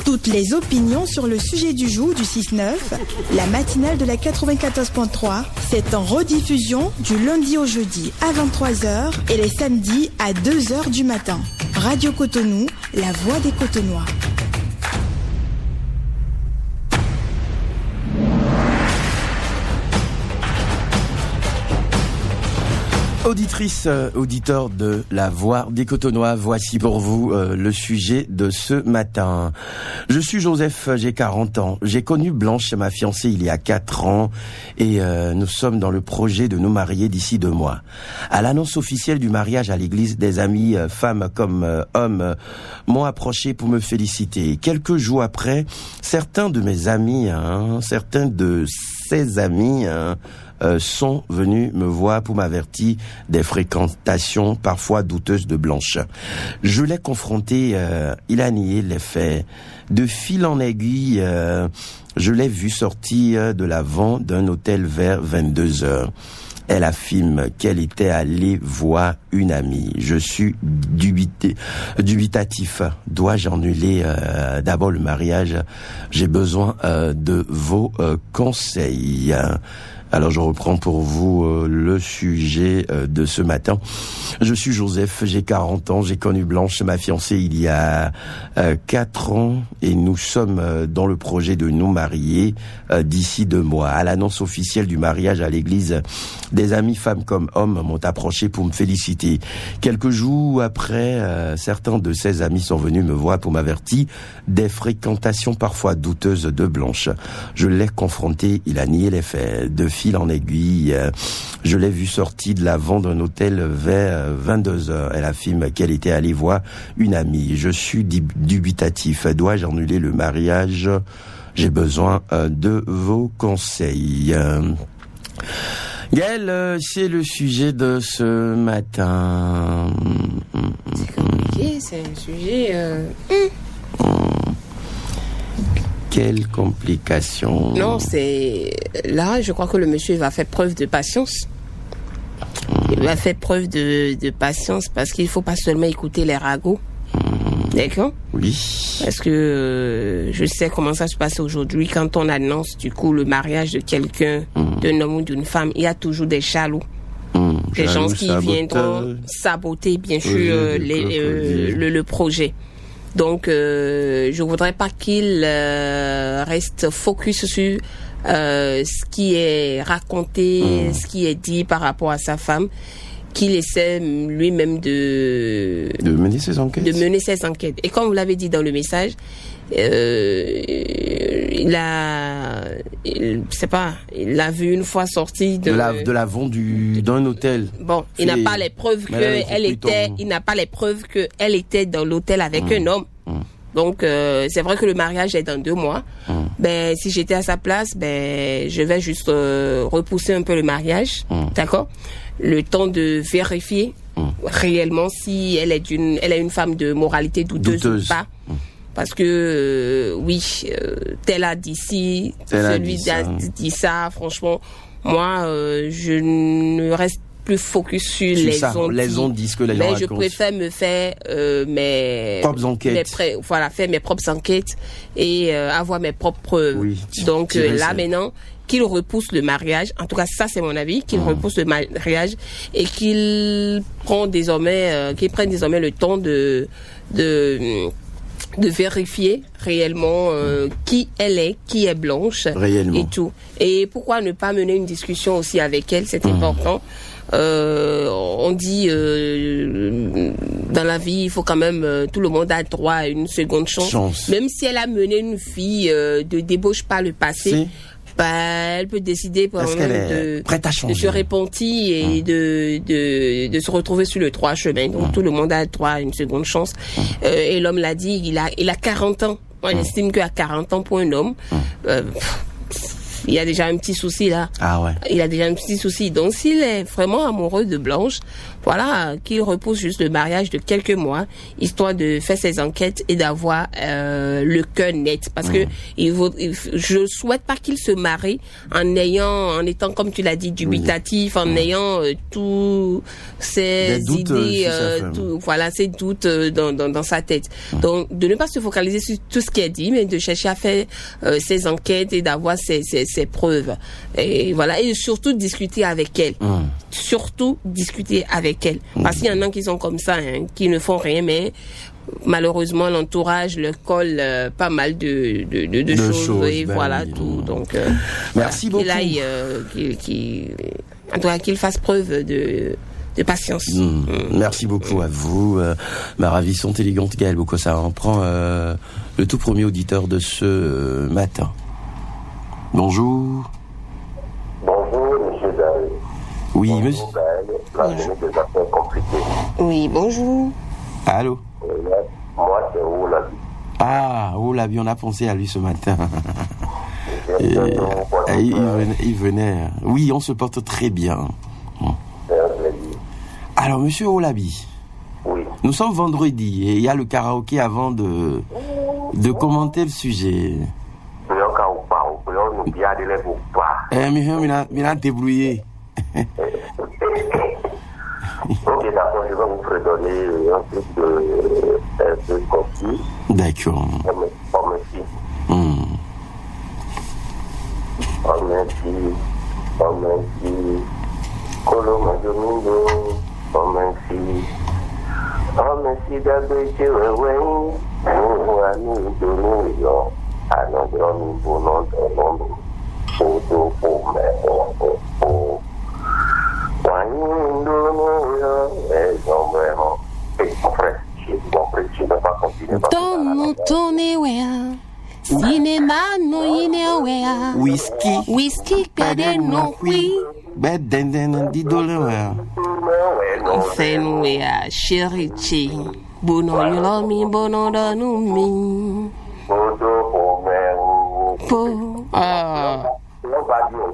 Toutes les opinions sur le sujet du jour du 6-9, la matinale de la 94.3, c'est en rediffusion du lundi au jeudi à 23h et les samedis à 2h du matin. Radio Cotonou, la voix des Cotonois. Auditrice, auditeur de la Voix des Cotonois, voici pour vous le sujet de ce matin. Je suis Joseph, j'ai 40 ans. J'ai connu Blanche, ma fiancée, il y a 4 ans et nous sommes dans le projet de nous marier d'ici 2 mois. À l'annonce officielle du mariage à l'église, des amis, femmes comme hommes, m'ont approché pour me féliciter. Quelques jours après, certains de ses amis, sont venus me voir pour m'avertir des fréquentations parfois douteuses de Blanche. Je l'ai confronté, il a nié les faits. De fil en aiguille, je l'ai vu sortir de l'avant d'un hôtel vers 22h. Elle affirme qu'elle était allée voir une amie. Je suis dubitatif. Dois-je annuler d'abord le mariage? J'ai besoin de vos conseils. Alors je reprends pour vous le sujet de ce matin. Je suis Joseph, j'ai 40 ans, j'ai connu Blanche, ma fiancée, il y a 4 ans et nous sommes dans le projet de nous marier d'ici 2 mois. À l'annonce officielle du mariage à l'église, des amis femmes comme hommes m'ont approché pour me féliciter. Quelques jours après, certains de ses amis sont venus me voir pour m'avertir des fréquentations parfois douteuses de Blanche. Je l'ai confronté, il a nié les faits. De fil en aiguille, je l'ai vu sortir de l'avant d'un hôtel vers 22h. Elle affirme qu'elle était allée voir une amie. Je suis dubitatif. Dois-je annuler le mariage? J'ai besoin de vos conseils. Gaëlle, c'est le sujet de ce matin. C'est compliqué, c'est un sujet... Quelles complications? Non, c'est... Là, je crois que le monsieur va faire preuve de patience. Il va faire preuve de patience parce qu'il ne faut pas seulement écouter les ragots. D'accord? Oui. Parce que je sais comment ça se passe aujourd'hui. Quand on annonce du coup le mariage de quelqu'un, d'un homme ou d'une femme, il y a toujours des jaloux. Des gens qui viendront saboter, bien sûr, le projet. Donc, je voudrais pas qu'il reste focus sur ce qui est raconté, ce qui est dit par rapport à sa femme, qu'il essaie lui-même de mener ses enquêtes. Et comme vous l'avez dit dans le message, il a vu une fois sorti de l'avant d'un hôtel. Bon, il n'a pas les preuves qu'elle était dans l'hôtel avec un homme. Donc c'est vrai que le mariage est dans 2 mois. Ben si j'étais à sa place, je vais juste repousser un peu le mariage, d'accord? Le temps de vérifier réellement si elle est une femme de moralité douteuse. Ou pas. Parce que tel a dit ci, celui a dit ça. Franchement, moi, je ne reste plus focus sur les ondes disent que les gens racontent. Je préfère me faire mes propres enquêtes. Faire mes propres enquêtes et avoir mes propres preuves. Oui, donc là maintenant, qu'il repousse le mariage. En tout cas, ça c'est mon avis, qu'il repousse le mariage et qu'il prenne désormais le temps de vérifier réellement qui elle est, qui est Blanche réellement. Et tout. Et pourquoi ne pas mener une discussion aussi avec elle, c'est important. On dit dans la vie, il faut quand même tout le monde a droit à une seconde chance. Même si elle a mené une fille de débauche par le passé, elle peut décider de se repentir et de se retrouver sur le droit chemin. Donc tout le monde a droit à une seconde chance. Et l'homme l'a dit, il a 40 ans. Moi j'estime qu'à 40 ans pour un homme, il y a déjà un petit souci là. Ah ouais. Il a déjà un petit souci. Donc s'il est vraiment amoureux de Blanche, voilà, qu'il repousse juste le mariage de quelques mois, histoire de faire ses enquêtes et d'avoir le cœur net. Parce que je souhaite pas qu'il se marie en étant, comme tu l'as dit, dubitatif, en ayant tous ses idées, ses doutes dans sa tête. Donc, de ne pas se focaliser sur tout ce qui est dit, mais de chercher à faire ses enquêtes et d'avoir ses preuves. Et voilà, et surtout discuter avec elle. Surtout discuter avec elle. Parce qu'il y en a qui sont comme ça, qui ne font rien, mais malheureusement l'entourage leur colle pas mal de choses et voilà tout. Donc merci beaucoup. En tout cas, qu'il fasse preuve de patience. Merci beaucoup à vous, ma ravissante, élégante Gaëlle Bokossa. On prend le tout premier auditeur de ce matin. Bonjour. Bonjour, monsieur Gaël. Oui, bonjour, monsieur. Gaël, des affaires compliquées. Oui, bonjour. Allô. Moi, c'est Olabi. Ah, Olabi, on a pensé à lui ce matin. Il venait. Oui, on se porte très bien. Alors, monsieur Olabi, oui. Nous sommes vendredi et il y a le karaoké avant de commenter le sujet. Mina débrouillé. Ok, d'accord, je vais vous redonner un truc un peu concis. D'accord. Cinéma no yinewea. Whisky pede no qui. Bedenden di dolewea. Fenwea cherichi. Bono yulomi bono danumi.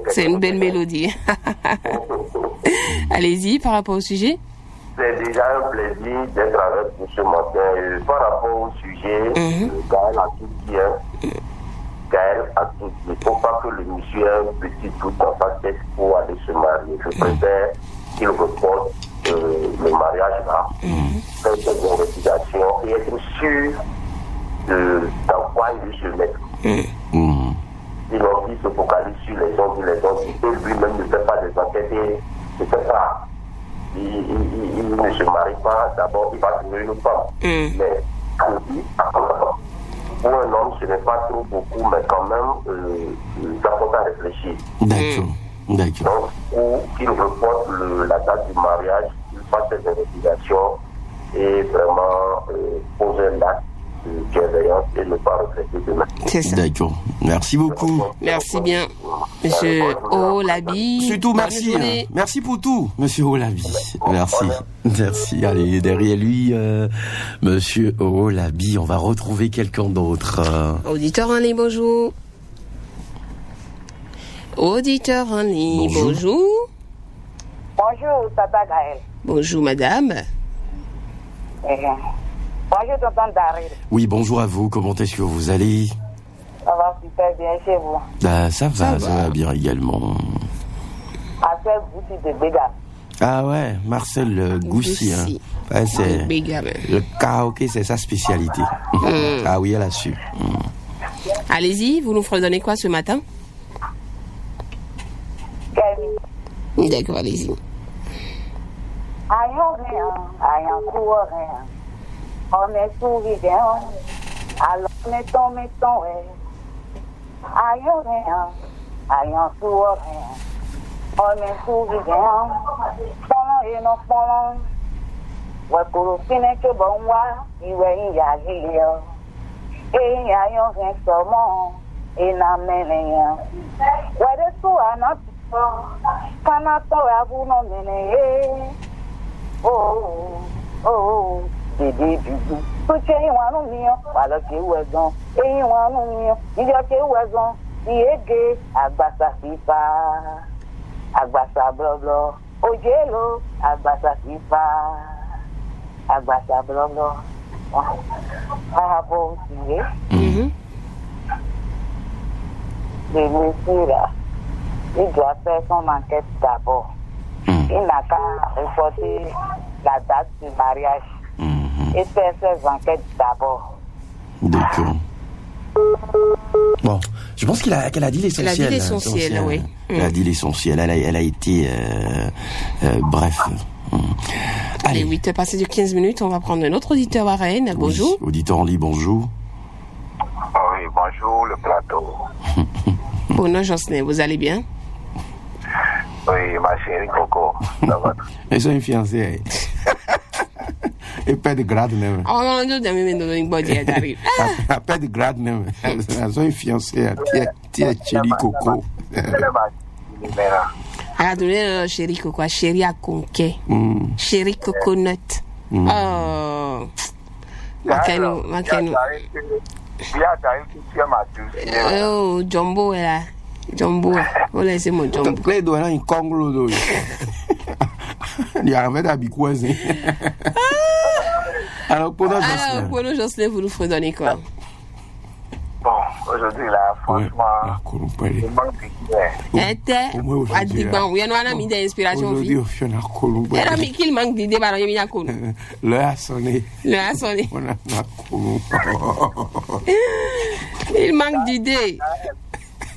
C'est une belle mélodie. Allez-y, par rapport au sujet. C'est déjà un plaisir d'être avec vous ce matin. Par rapport au sujet, Gaël a tout dit. Gaël a tout dit. Il ne faut pas que le monsieur ait un petit doute dans sa tête pour aller se marier. Je préfère qu'il reporte le mariage là, faire des investigations et être sûr dans quoi il veut se mettre. Sinon, il se focalise sur les gens et lui-même ne fait pas des enquêtes et ne fait pas. Il ne se marie pas, d'abord il va trouver une femme. Mais pour un homme, ce n'est pas trop beaucoup, mais quand même, ça faut à réfléchir. D'accord. Donc, pour qu'il reporte la date du mariage, il fasse des investigations et vraiment poser un acte de bienveillance et ne pas regretter demain. C'est ça. D'accord. Merci beaucoup. Merci bien, monsieur Olabi. Surtout, merci. Merci pour tout, monsieur Olabi. Merci. Allez, derrière lui, monsieur Olabi, on va retrouver quelqu'un d'autre. Auditeur en ligne, bonjour. Auditeur en ligne, bonjour. Bonjour, Tata Gaël. Bonjour, madame. Bonjour, tonton Daryl. Oui, bonjour à vous. Comment est-ce que vous allez? Ça va super bien chez vous. Ça va bien également. Marcel Goussi de Béga. Ah ouais, Marcel Goussi. Ouais, c'est le karaoké, c'est sa spécialité. Ah oui, elle a su. Allez-y, vous nous fredonnez quoi ce matin? Kevin. D'accord, allez-y. Ayan courant. On est souriant, alors mettons, ouais. Ayan souriant, on est souriant, pendant et non pendant. Ouais, pour le final que bon, il y a rien. Et il y a rien seulement, et n'a rien. Ouais, de tout à notre temps, quand on a vous non mené. Oh. Porque wanu mio wala ke wezon wanu mio ijo ke wezon iege agbasa fifa agbasa bloblo ojelo Agbasa Kifa, Agbasa Bloglo. Par rapport au sujet, le monsieur là, il doit faire son enquête d'abord. Il n'a qu'à reporter la date du mariage et faire ses enquêtes d'abord. D'accord. Bon, je pense qu'elle a dit l'essentiel. Elle a dit l'essentiel, oui. Elle a dit l'essentiel. Elle a été bref. Allez, 8h passé de 15 minutes, on va prendre un autre auditeur à Rennes. Bonjour. Oui, auditeur en ligne, bonjour. Oui, bonjour, le plateau. Bonjour Jocelyn, vous allez bien? Oui, ma chérie Coco, ça va. Elles sont fiancées. Et pas de grade même. Oh non, non, Pas de grade même. Elles sont fiancées. Tia Chéri Coco. Ah, donner chéri Coco, chéri à conquet. Chéri coconut. Oh. Makano. Oh, Jumbo est là. Jumbo. Oh, laissez-moi Jumbo. Clé doit avoir une conglo. Il y a un peu d'habitude. Alors, pour nous, Jocelyn, vous nous fredonnez quoi? Bon, aujourd'hui, là, franchement, il manque qu'il manque d'idées, l'heure a sonné. Il manque d'idées.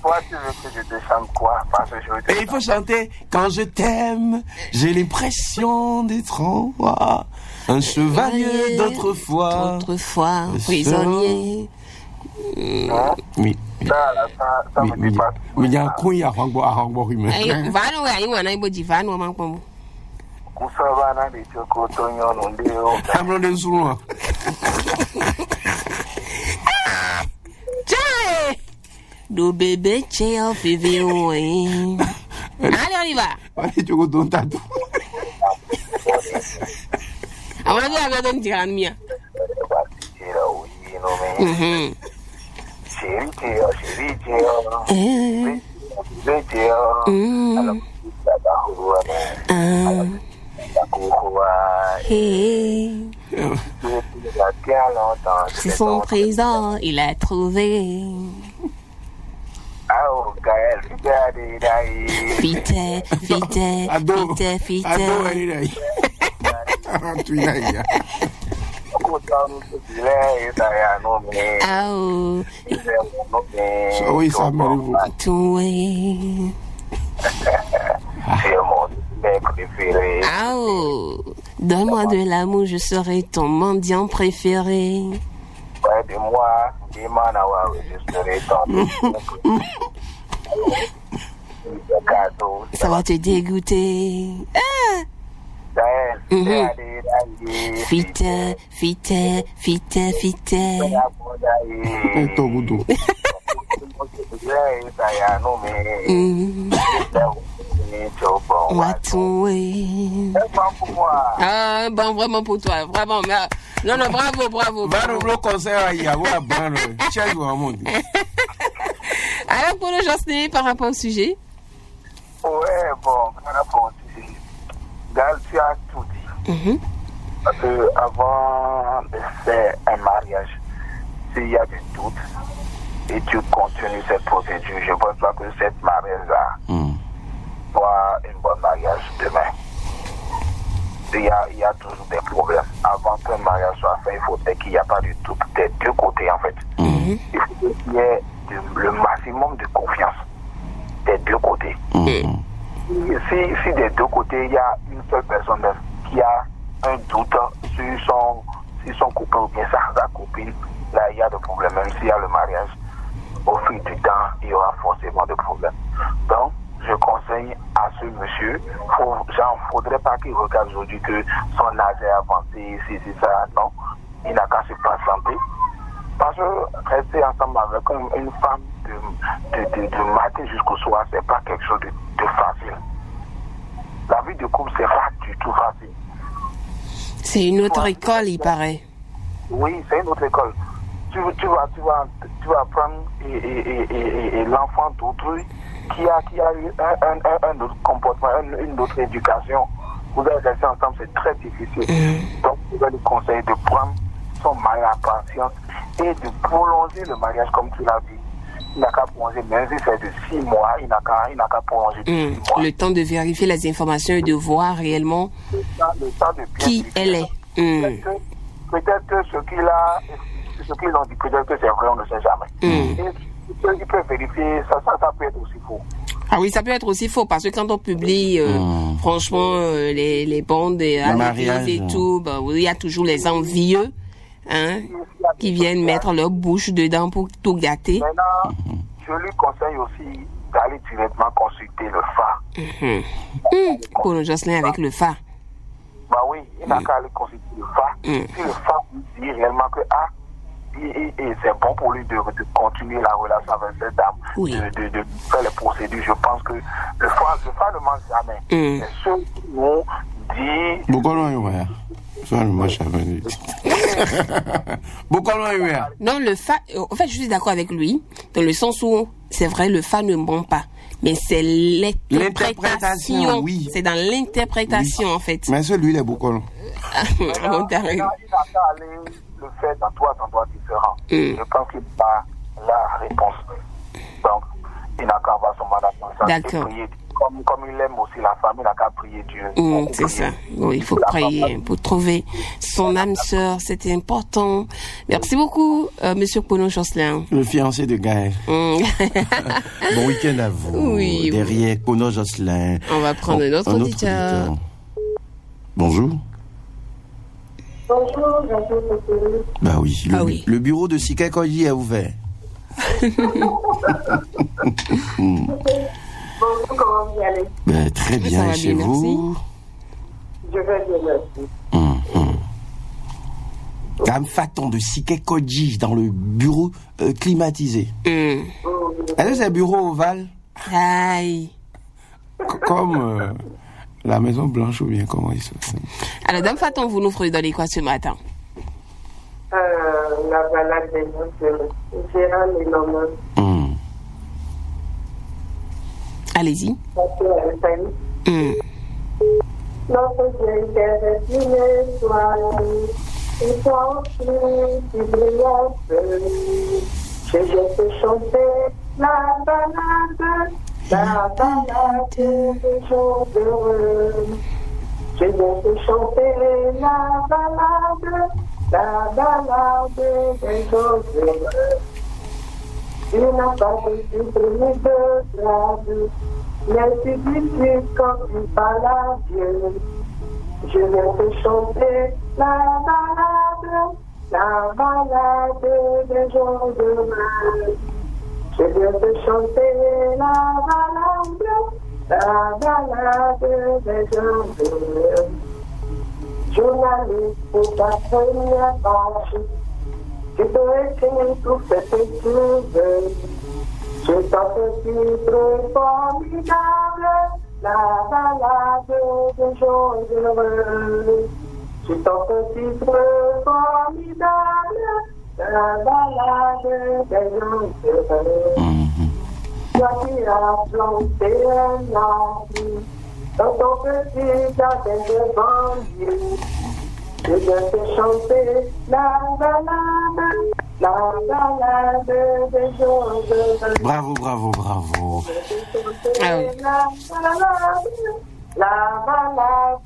Toi, tu veux que je te chante quoi? Parce que je veux te il faut chanter quand je t'aime, j'ai l'impression d'être en moi, un chevalier d'autrefois, prisonnier. Oui. Ça me dépasse. Mais il y a un coup, il y a un rangbo humain. Kusabana de Choco Tonyo Nondeo. Amro de Zoulois. Do bébé tchè févé oué. Allez, on y va. Allez, tu go tatou. On va dire avec un tirant mien. C'est son présent, il a trouvé. Fité. Donne-moi de l'amour, je serai ton mendiant préféré. Près de moi, je serai ton ça va te dégoûter. Fité. Ah, bon, vraiment pour toi, vraiment. Non, bravo. Le conseil à Yahoo, alors, pour le Jocelyn, par rapport au sujet? Ouais, bon, par rapport au sujet, Gal, tu as tout dit. Parce que avant de faire un mariage, s'il y a des doutes et tu continues cette procédure, je ne pense pas que cette mariage-là soit un bon mariage demain. Il y a toujours des problèmes. Avant qu'un mariage soit fait, il faudrait qu'il n'y ait pas du tout des deux côtés, en fait. Il faut qu'il y ait le maximum de confiance des deux côtés. Si des deux côtés, il y a une seule personne qui a un doute sur son copain ou bien sa copine, là, il y a des problèmes. Même s'il y a le mariage, au fil du temps, il y aura forcément des problèmes. Donc, je conseille à ce monsieur, faudrait pas qu'il regarde aujourd'hui que son âge est avancé, c'est ça, non. Il n'a qu'à se patienter. Parce que rester ensemble avec une femme de matin jusqu'au soir, c'est pas quelque chose de facile. La vie de couple, c'est pas du tout facile. C'est une autre école, il paraît. Oui, c'est une autre école. Tu vas prendre et l'enfant d'autrui qui a eu un autre comportement, une autre éducation. vous allez rester ensemble, c'est très difficile. Donc, vous allez lui conseiller de prendre son mari en patience et de prolonger le mariage comme tu l'as dit. Il n'a qu'à prolonger, même si c'est de 6 mois, il n'a qu'à prolonger de 6 mois. Le temps de vérifier les informations et de voir réellement le temps de qui elle est. Peut-être que ce qu'ils ont dit, peut-être que c'est vrai, on ne sait jamais. Et ceux qui peuvent vérifier, ça peut être aussi faux. Ah oui, ça peut être aussi faux, parce que quand on publie, franchement, les bandes à l'église et tout, il y a toujours les envieux, qui viennent mettre leur bouche dedans pour tout gâter. Maintenant, je lui conseille aussi d'aller directement consulter le phare. Pour Jocelyn avec le phare. Bah oui, il n'a qu'à aller consulter le phare. Si le phare lui dit réellement que et c'est bon pour lui de continuer la relation avec cette dame, de faire les procédures, je pense que le phare ne mange jamais. C'est ceux qui vont dire... Non, le phare, en fait, je suis d'accord avec lui, dans le sens où, c'est vrai, le phare ne ment pas. Mais c'est l'interprétation. Oui. C'est dans l'interprétation, en fait. Mais celui, il est beaucoup. Il n'a qu'à aller le faire dans 3 endroits différents. Je pense qu'il n'a pas la réponse. Donc, il n'a qu'à avoir son mandat de conscience et prier. Comme il aime aussi la famille, il n'a qu'à prier Dieu. C'est ça. Oui, il faut prier pour trouver son âme sœur. C'était important. Merci beaucoup, Monsieur Pono Jocelyn. Le fiancé de Gaël. Bon week-end à vous. Oui, derrière Pono Jocelyn. On va prendre notre auditeur. Bonjour. Bonjour. Bah oui. Le bureau de Sikakoji est ouvert. Bonjour, comment vous allez? Très bien, chez vous? Je vais bien, merci. Dame Faton de Sikakoji dans le bureau climatisé. Est-ce que c'est un bureau ovale? Aïe. Comme la Maison Blanche ou bien comment il se fait? Alors, Dame Faton, vous nous ferez donner quoi ce matin? La balade des gens, Gérard et Norman. Allez-y. Notre Dieu est une étoile, et toi tu brillantes. Je viens te chanter la balade des jours heureux. Je viens te chanter la balade des jours heureux. Tu n'as pas de supprimer de grade, mais tu dis quand tu parles à Dieu. Je viens te chanter la balade des jours heureux. Je viens te chanter la balade des jours heureux. Journaliste pour ta première page, tu peux écrire tout ce que tu veux. Je t'en fais titre formidable, la balade des jours heureux. Je t'en fais titre formidable, la balade des jours heureux. Toi qui as planté un arbre dans ton petit jardin devant Dieu. Je viens te chanter la balade des jours heureux. Bravo. La balade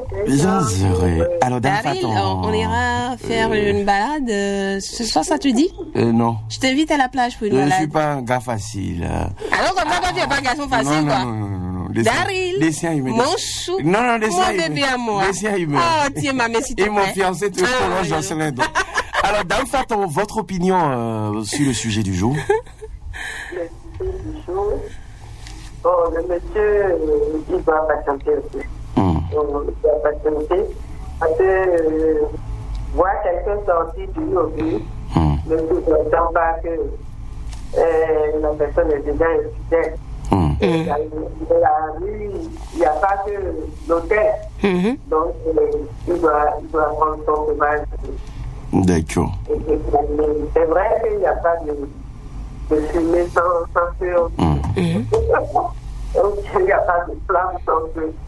des jours heureux. Alors, Daryl, on ira faire une balade ce soir, ça te dit? Non. Je t'invite à la plage pour une balade. Je ne suis pas un gars facile. Alors, comme ça, toi, tu n'es pas un garçon facile, quoi. Non. Daryl, mon chou, mon bébé à moi. Oh, tiens, ma mère, s'il te plaît. Et mon fiancé, tu es Jocelyn. Alors, Dame Faton, votre opinion sur le sujet du jour? Le sujet du jour, le monsieur, il doit patienter aussi. Il doit patienter. Parce que voir quelqu'un sortir du lobby, ne sous-entend pas que la personne est déjà infidèle. Dans la rue, il n'y a pas que l'hôtel. Donc, il doit prendre son courage. D'accord. C'est vrai qu'il n'y a pas de fumée sans feu. Donc, il n'y a pas de flamme.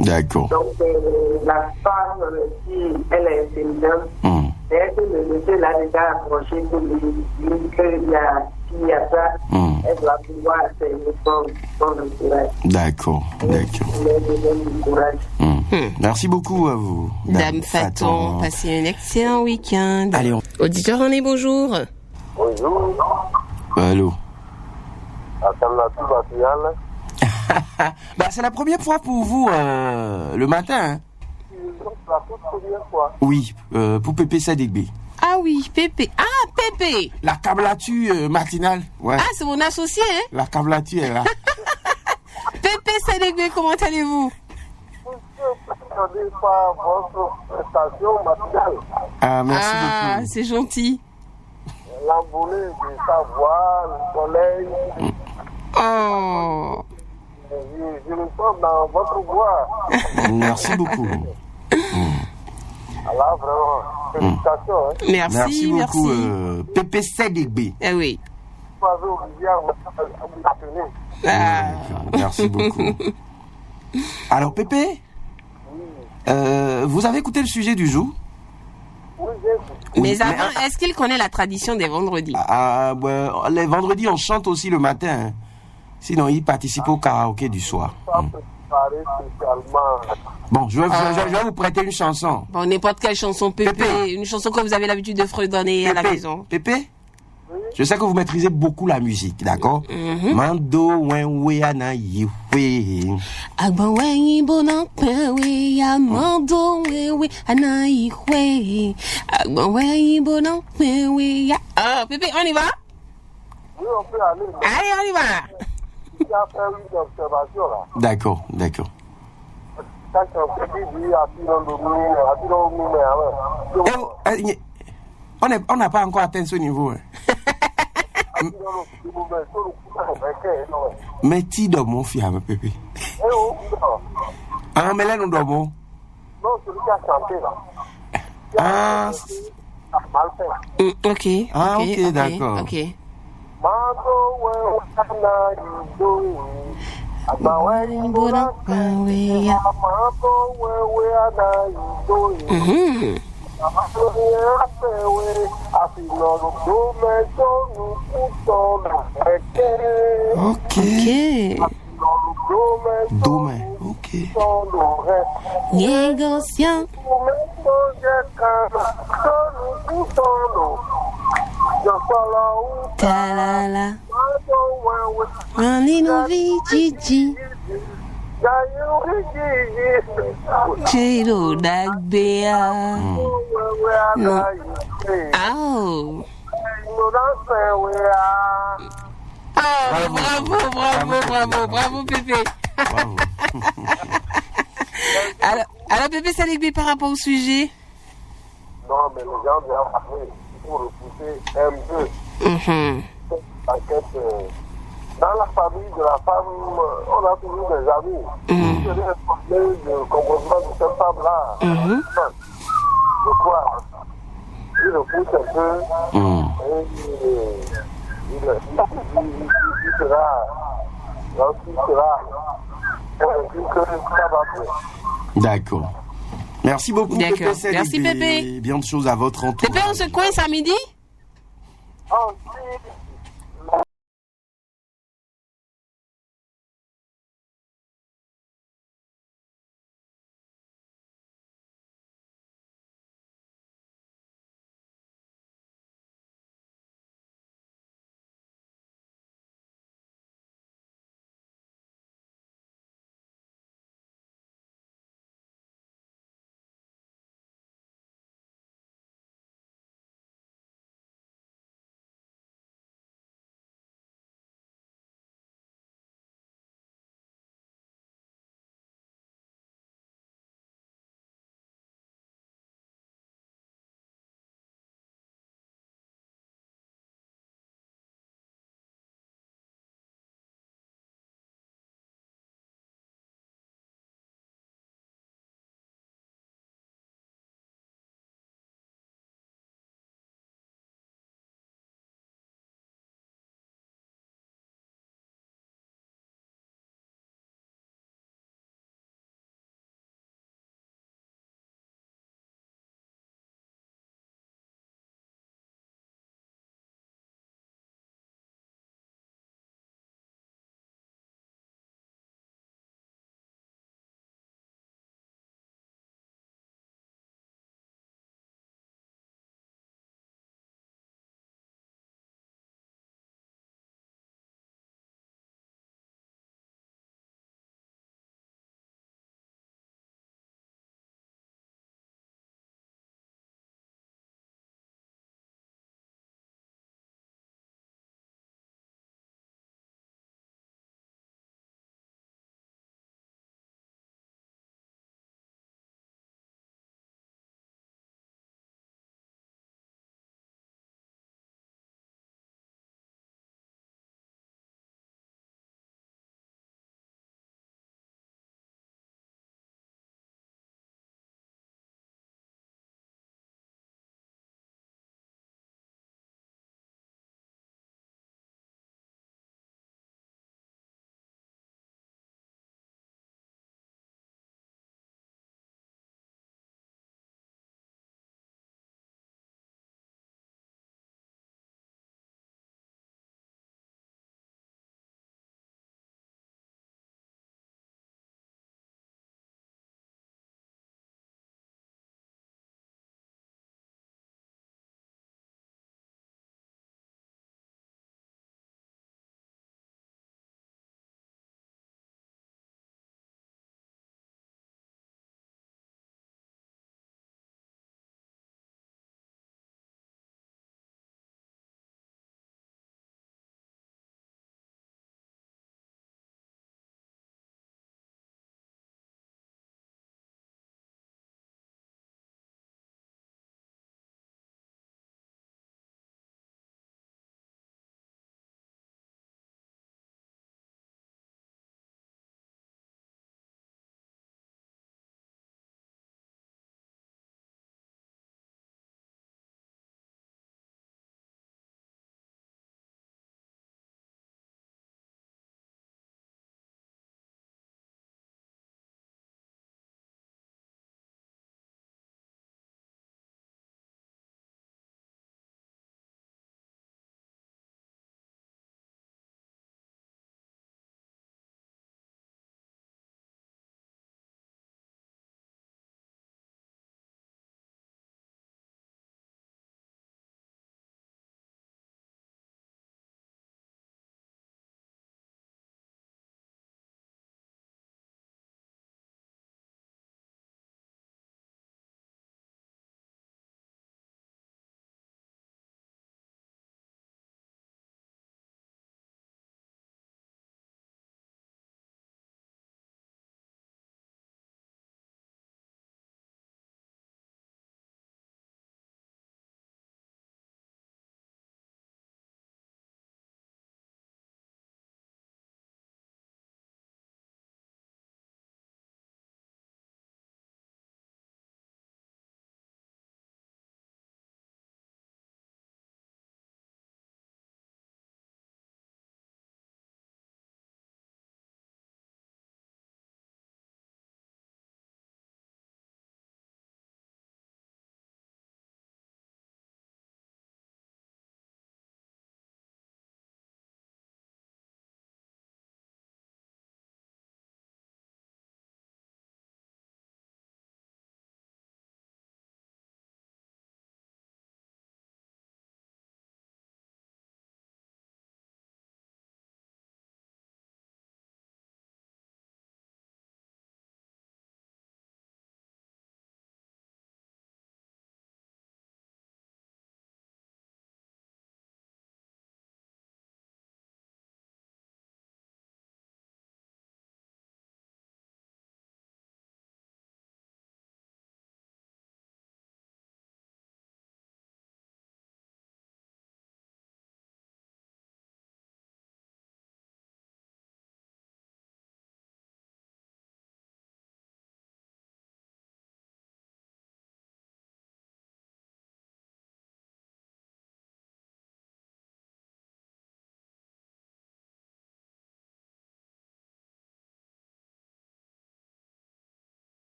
D'accord. Donc, la femme, si elle est intelligente, dès que le monsieur l'a déjà approché pour lui dire qu'il y a ça, elle doit pouvoir faire son courage. D'accord. Merci beaucoup à vous. Dame Faton, passez un excellent week-end. Allez, Auditeur René, bonjour. Bonjour. Allô. C'est la première fois pour vous le matin. Hein? La toute première fois. Oui, pour Pépé Sadegbe. Ah oui, Pépé. Ah, Pépé. La câblature matinale. Ouais. Ah, c'est mon associé, hein? La câblature est là. Pépé Sadegbe, comment allez-vous? Par votre prestation matinale. Ah, merci beaucoup. Ah, c'est gentil. L'envolée de sa voix, le soleil. Oh. Je le sens dans votre voix. Merci beaucoup. Alors vraiment, félicitations. Hein. Merci beaucoup, Pépé Sadegbe. Ah oui. Vous avez obligé à vous appeler. Merci beaucoup. Alors, Pépé, vous avez écouté le sujet du jour? Oui, mais avant, est-ce qu'il connaît la tradition des vendredis? Les vendredis, on chante aussi le matin. Hein. Sinon, il participe au karaoké du soir. Bon, je vais vous prêter une chanson. Bon, n'importe quelle chanson, Pépé. Une chanson que vous avez l'habitude de fredonner à la maison. Pépé, je sais que vous maîtrisez beaucoup la musique, d'accord? Mando wenwe anayiwe. Agba wenyi bonan pewe ya mando wenwe anayiwe. Agba wenyi bonan pewe ya. Ah, Pépé, on y va? Oui, on peut aller. Allez, on y va. Il y a fait une observation là. D'accord. On n'a pas encore atteint ce niveau. Hein. Mais tu dors mon fils, Pépé. Ah, mais là, nous dormons. Non, celui qui a chanté là. Ah, Mal fait. Ok, d'accord. Ok. Demain, ok. Négociant. Talala. Malino Vijiji. Chelo Dagbea. No. Oh. Bravo, Pépé. Bravo. Alors, Pépé Sadegbe, par rapport au sujet? Non, mais les gens doivent parler pour repousser un peu. Dans la famille de la femme, on a toujours des amis. Je vais parler du comportement de cette femme-là. Je crois. Il repousse un peu. Il sera. D'accord. Merci beaucoup, Pépé. Merci, Pépé. Bien de choses à votre entour. Pépé, on se coince à midi?